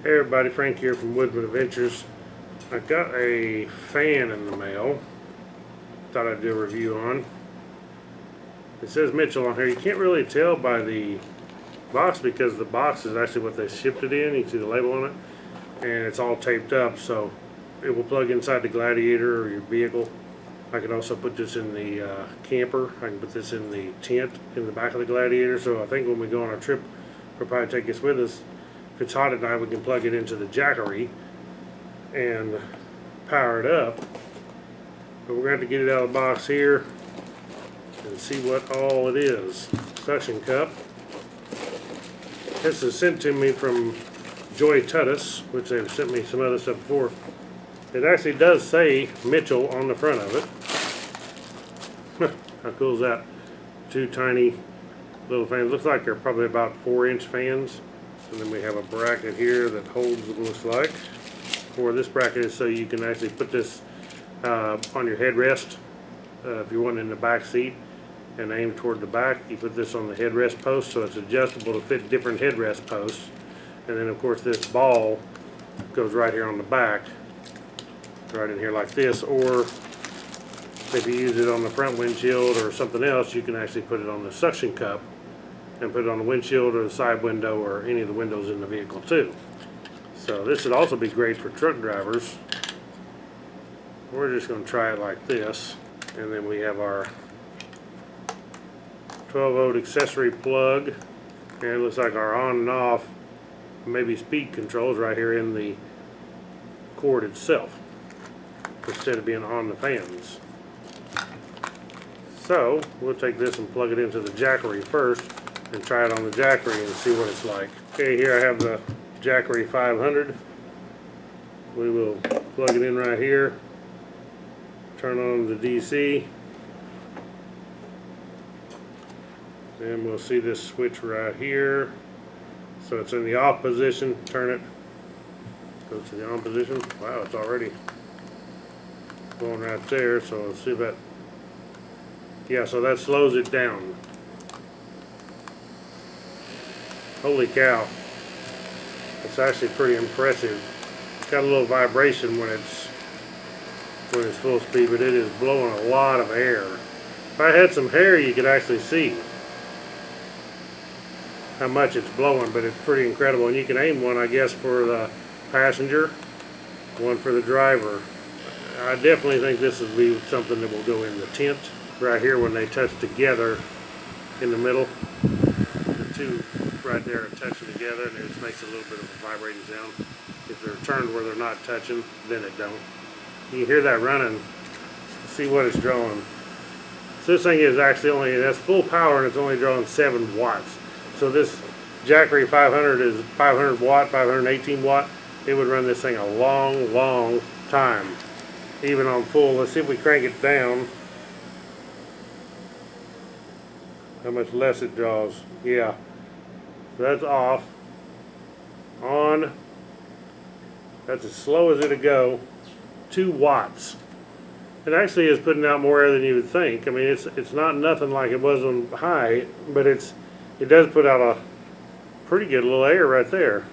Hey everybody, Frank here from Woodzman Adventures. I got a fan in the mail. Thought I'd do a review on. It says Mitchell on here. You can't really tell by the box because the box is actually what they shipped it in. You can see the label on it. And it's all taped up, so it will plug inside the Gladiator or your vehicle. I can also put this in the camper. I can put this in the tent in the back of the Gladiator. So I think when we go on our trip, we'll probably take this with us. If it's hot at night, we can plug it into the Jackery and power it up. But we're going to have to get it out of the box here and see what all it is. Suction cup. This is sent to me from JoyTutus, which they've sent me some other stuff before. It actually does say Mitchell on the front of it. How cool is that? Two tiny little fans. Looks like they're probably about 4-inch fans. And then we have a bracket here that holds them, looks like. Or this bracket is so you can actually put this on your headrest if you're wanting in the back seat and aim toward the back. You put this on the headrest post so it's adjustable to fit different headrest posts. And then of course this ball goes right here on the back, right in here like this. Or if you use it on the front windshield or something else, you can actually put it on the suction cup and put it on the windshield or the side window or any of the windows in the vehicle too. So this would also be great for truck drivers. We're just going to try it like this, and then we have our 12-volt accessory plug, and it looks like our on and off, maybe speed controls right here in the cord itself instead of being on the fans. So we'll take this and plug it into the Jackery first and try it on the Jackery and see what it's like. Okay, here I have the Jackery 500. We will plug it in right here, turn on the DC, and we'll see this switch right here. So it's in the off position, turn it, go to the on position. Wow, it's already going right there, so let's see if that, yeah, so that slows it down. Holy cow, it's actually pretty impressive. It's got a little vibration when it's full speed, but it is blowing a lot of air. If I had some hair, you could actually see how much it's blowing, but it's pretty incredible. And you can aim one, I guess, for the passenger, one for the driver. I definitely think this would be something that will go in the tent. Right here, when they touch together in the middle, the two right there are touching together, and it just makes a little bit of a vibrating sound. If they're turned where they're not touching, then it don't. You hear that running. See what it's drawing. So this thing is actually only, that's full power, and it's only drawing 7 watts. So this Jackery 500 is 500 watt, 518 watt. It would run this thing a long, long time, even on full. Let's see if we crank it down. How much less it draws. Yeah. So that's off. On. That's as slow as it'll go. 2 watts. It actually is putting out more air than you would think. I mean, it's not nothing like it was on high, but it does put out a pretty good little air right there.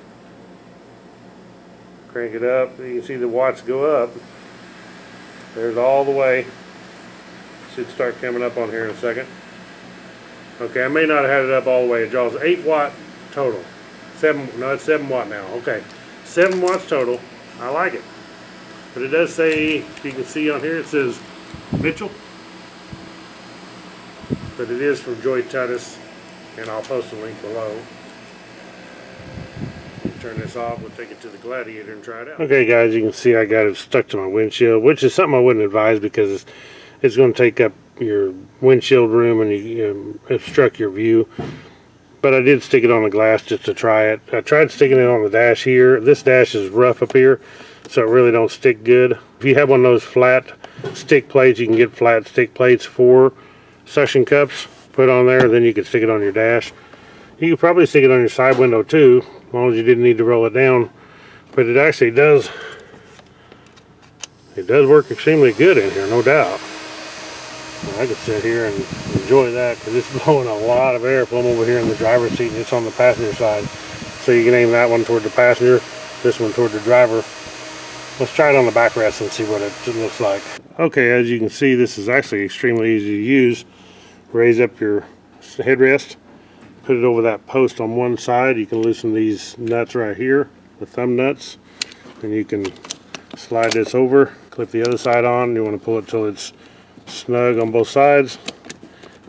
Crank it up. You can see the watts go up. There's all the way. Should start coming up on here in a second. Okay, I may not have had it up all the way. It draws 8 watt total. No, it's 7 watt now. Okay, 7 watts total. I like it. But it does say, if you can see on here, it says Mitchell. But it is from JoyTutus, and I'll post a link below. Turn this off. We'll take it to the Gladiator and try it out. Okay, guys, you can see I got it stuck to my windshield, which is something I wouldn't advise because it's going to take up your windshield room and you obstruct your view. But I did stick it on the glass just to try it. I tried sticking it on the dash here. This dash is rough up here, so it really don't stick good. If you have one of those flat stick plates, you can get flat stick plates for suction cups put on there, then you can stick it on your dash. You could probably stick it on your side window too, as long as you didn't need to roll it down. But it actually does work extremely good in here, no doubt. I could sit here and enjoy that because it's blowing a lot of air from over here in the driver's seat, and it's on the passenger side. So you can aim that one toward the passenger. this one toward the driver. Let's try it on the backrest and see what it looks like. Okay, as you can see, this is actually extremely easy to use. Raise up your headrest, put it over that post on one side. You can loosen these nuts right here, the thumb nuts, and you can slide this over, clip the other side on. You want to pull it till it's snug on both sides,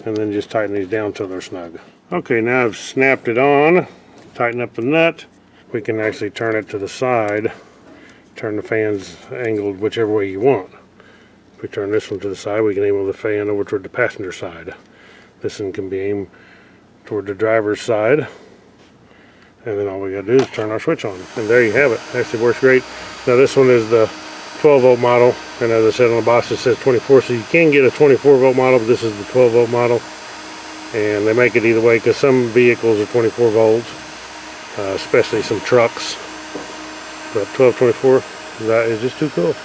and then just tighten these down till they're snug. Okay, now I've snapped it on, tighten up the nut. We can actually turn it to the side, turn the fans angled whichever way you want. If we turn this one to the side, we can aim the fan over toward the passenger side. This one can be aimed toward the driver's side, and then all we gotta do is turn our switch on, and there you have it. Actually works great. Now this one is the 12-volt model, and as I said on the box it says 24, so you can get a 24-volt model, but this is the 12-volt model, and they make it either way because some vehicles are 24 volts, especially some trucks, but 1224, that is just too cool.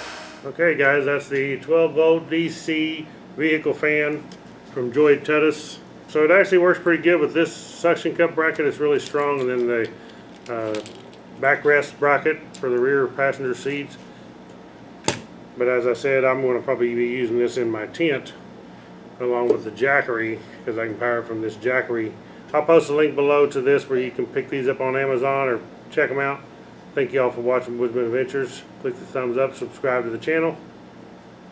Okay guys, that's the 12-volt DC vehicle fan from JoyTutus. So it actually works pretty good with this suction cup bracket. It's really strong, and then the backrest bracket for the rear passenger seats. But as I said, I'm going to probably be using this in my tent along with the Jackery, because I can power it from this Jackery. I'll post a link below to this where you can pick these up on Amazon or check them out. Thank you all for watching Woodzman Adventures. Click the thumbs up, subscribe to the channel,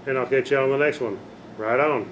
and I'll catch you on the next one. Right on.